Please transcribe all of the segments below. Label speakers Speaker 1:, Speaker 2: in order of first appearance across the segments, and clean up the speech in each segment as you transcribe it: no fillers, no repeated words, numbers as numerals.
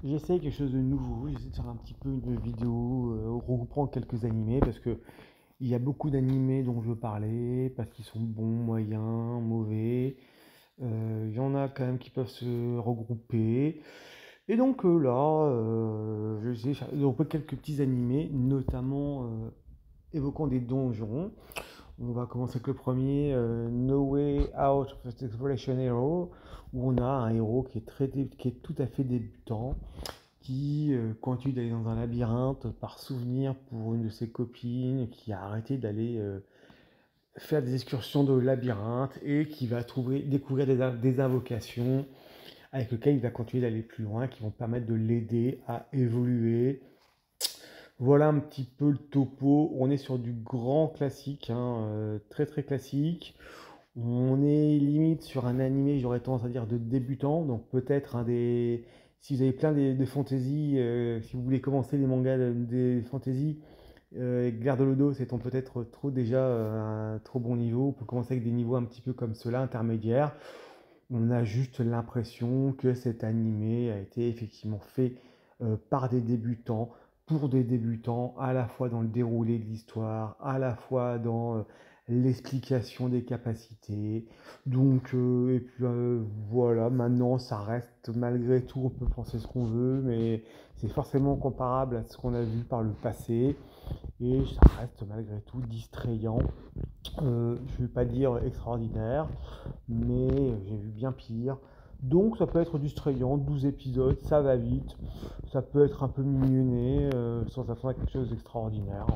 Speaker 1: J'essaie quelque chose de nouveau, j'essaie de faire un petit peu une vidéo regroupant quelques animés parce que il y a beaucoup d'animés dont je veux parler, parce qu'ils sont bons, moyens, mauvais. Il y en a quand même qui peuvent se regrouper. Et donc là, je vais essayer de faire regrouper quelques petits animés, notamment évoquant des donjons. On va commencer avec le premier, No Way Out of the Exploration Hero, où on a un héros qui est tout à fait débutant, qui continue d'aller dans un labyrinthe par souvenir pour une de ses copines qui a arrêté d'aller faire des excursions de labyrinthe et qui va découvrir des invocations avec lesquelles il va continuer d'aller plus loin, qui vont permettre de l'aider à évoluer. Voilà un petit peu le topo. On est sur du grand classique, hein, très très classique. On est limite sur un animé, j'aurais tendance à dire de débutant, donc peut-être un des... Si vous avez plein de fantasy, si vous voulez commencer les mangas des fantasy, Garde le dos étant peut-être trop déjà un trop bon niveau, on peut commencer avec des niveaux un petit peu comme ceux-là, intermédiaires. On a juste l'impression que cet animé a été effectivement fait par des débutants, pour des débutants, à la fois dans le déroulé de l'histoire, à la fois dans l'explication des capacités. Donc, et puis voilà, maintenant ça reste malgré tout, on peut penser ce qu'on veut, mais c'est forcément comparable à ce qu'on a vu par le passé, et ça reste malgré tout distrayant. Je ne vais pas dire extraordinaire, mais j'ai vu bien pire. Donc ça peut être distrayant, 12 épisodes, ça va vite, ça peut être un peu mignonné, sans attendre à quelque chose d'extraordinaire.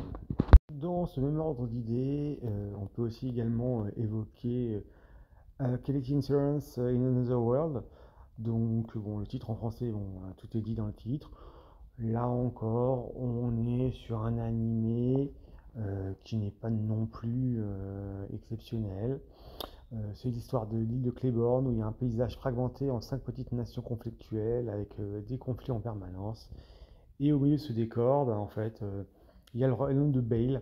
Speaker 1: Dans ce même ordre d'idées, on peut aussi également évoquer Quality Insurance in Another World. Donc bon, le titre en français, bon, tout est dit dans le titre. Là encore, on est sur un animé qui n'est pas non plus exceptionnel. C'est l'histoire de l'île de Claiborne où il y a un paysage fragmenté en 5 petites nations conflictuelles avec des conflits en permanence. Et au milieu de ce décor, bah, en fait, il y a le royaume de Bale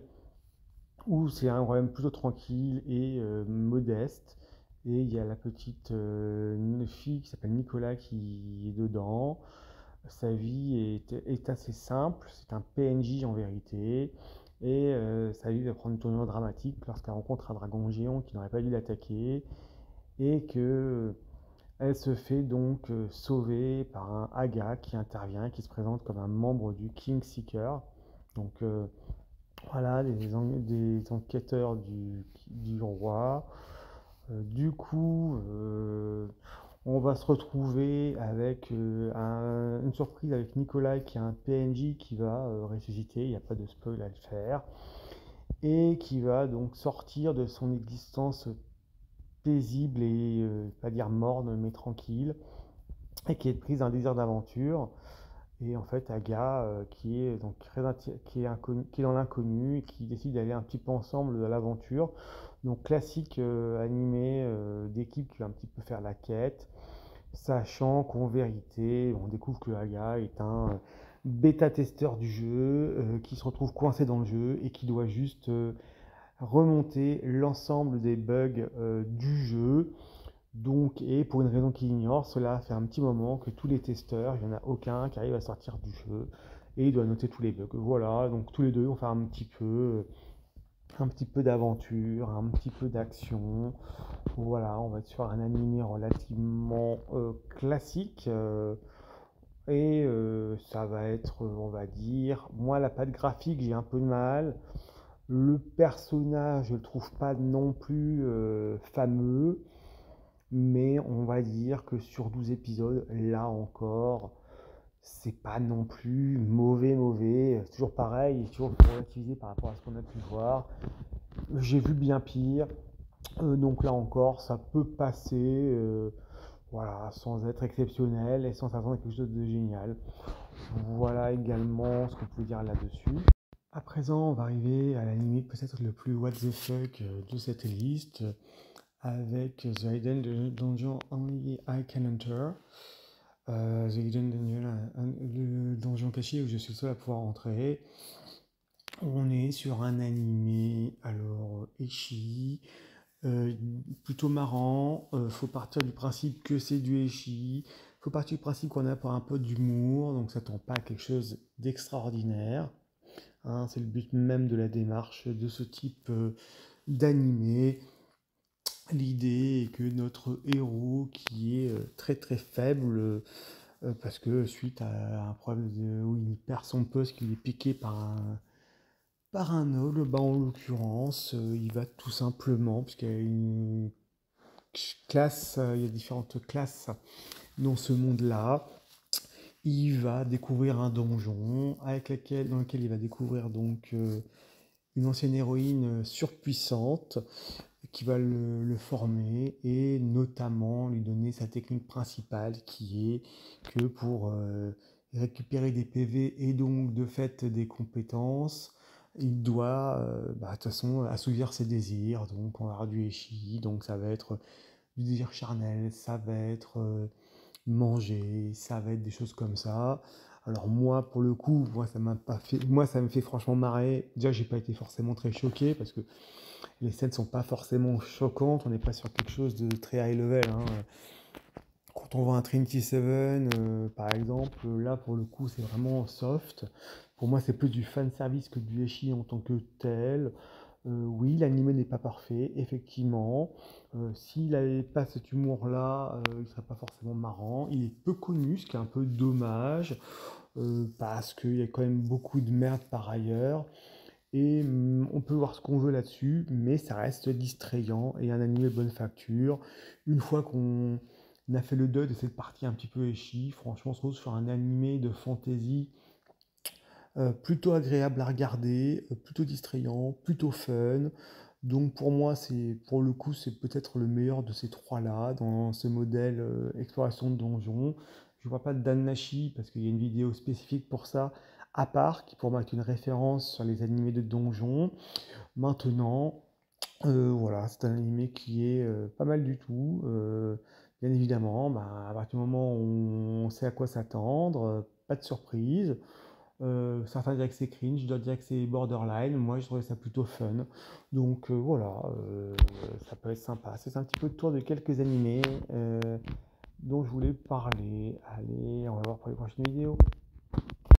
Speaker 1: où c'est un royaume plutôt tranquille et modeste. Et il y a la petite fille qui s'appelle Nicolas qui est dedans. Sa vie est assez simple, c'est un PNJ en vérité, et sa vie va prendre une tournure dramatique lorsqu'elle rencontre un dragon géant qui n'aurait pas dû l'attaquer, et que elle se fait donc sauver par un Aga qui intervient, qui se présente comme un membre du King Seeker. Donc voilà, des enquêteurs du roi. Du coup, on va se retrouver avec une surprise avec Nicolas qui est un PNJ qui va ressusciter, il n'y a pas de spoil à le faire, et qui va donc sortir de son existence paisible et pas dire morne mais tranquille, et qui est prise d'un désir d'aventure. Et en fait, Aga, qui est donc qui est qui est dans l'inconnu et qui décide d'aller un petit peu ensemble à l'aventure. Donc classique animé d'équipe qui va un petit peu faire la quête, sachant qu'en vérité, on découvre que Aga est un bêta-testeur du jeu qui se retrouve coincé dans le jeu et qui doit juste remonter l'ensemble des bugs du jeu. Donc, et pour une raison qu'il ignore, cela fait un petit moment que tous les testeurs, il n'y en a aucun qui arrive à sortir du jeu et il doit noter tous les bugs. Voilà, donc tous les deux, on fait un petit peu d'aventure, un petit peu d'action. Voilà, on va être sur un animé relativement classique. Et ça va être, on va dire, moi la patte graphique, j'ai un peu de mal. Le personnage, je le trouve pas non plus fameux, mais on va dire que sur 12 épisodes, là encore, c'est pas non plus mauvais. C'est toujours pareil, toujours relativisé par rapport à ce qu'on a pu voir. J'ai vu bien pire. Donc là encore, ça peut passer, voilà, sans être exceptionnel et sans s'attendre à quelque chose de génial. Voilà également ce qu'on peut dire là-dessus. À présent, on va arriver à l'anime peut-être le plus what the fuck de cette liste, avec The Hidden Dungeon Only I Can Enter. The Hidden Dungeon, le donjon caché où je suis le seul à pouvoir entrer. On est sur un animé, alors Eshi, plutôt marrant. Faut partir du principe que c'est du Eshi. faut partir du principe qu'on a pas un peu d'humour, donc ça tend pas à quelque chose d'extraordinaire, hein. C'est le but même de la démarche de ce type d'animé. L'idée est que notre héros, qui est très très faible, parce que suite à un problème où il perd son poste, qu'il est piqué par un ogre, bah, en l'occurrence, il va tout simplement, puisqu'il y a une classe, il y a différentes classes dans ce monde-là, il va découvrir un donjon dans lequel il va découvrir donc une ancienne héroïne surpuissante qui va le former et notamment lui donner sa technique principale qui est que pour récupérer des PV et donc de fait des compétences, il doit de toute façon assouvir ses désirs. Donc on va avoir du Eshi, donc ça va être du désir charnel, ça va être manger, ça va être des choses comme ça. Alors moi, pour le coup, moi ça m'a pas fait, moi ça me fait franchement marrer. Déjà, j'ai pas été forcément très choqué parce que les scènes sont pas forcément choquantes. On n'est pas sur quelque chose de très high level, hein. Quand on voit un Trinity Seven, par exemple, là pour le coup c'est vraiment soft. Pour moi, c'est plus du fan service que du ecchi en tant que tel. Oui, l'anime n'est pas parfait, effectivement. S'il n'avait pas cet humour-là, il ne serait pas forcément marrant. Il est peu connu, ce qui est un peu dommage, parce qu'il y a quand même beaucoup de merde par ailleurs. Et on peut voir ce qu'on veut là-dessus, mais ça reste distrayant et un anime de bonne facture. Une fois qu'on a fait le deuil de cette partie un petit peu ecchi, franchement, on se retrouve sur un animé de fantasy plutôt agréable à regarder, plutôt distrayant, plutôt fun. Donc pour moi, pour le coup, c'est peut-être le meilleur de ces trois-là dans ce modèle exploration de donjons. Je ne vois pas de Dan Nashi parce qu'il y a une vidéo spécifique pour ça à part qui pour moi est une référence sur les animés de donjons. Maintenant, voilà, c'est un animé qui est pas mal du tout. Bien évidemment, bah, à partir du moment où on sait à quoi s'attendre, pas de surprise. Certains diraient que c'est cringe, d'autres diraient que c'est borderline. Moi, je trouvais ça plutôt fun. Donc voilà, ça peut être sympa. C'est un petit peu le tour de quelques animés dont je voulais parler. Allez, on va voir pour les prochaines vidéos.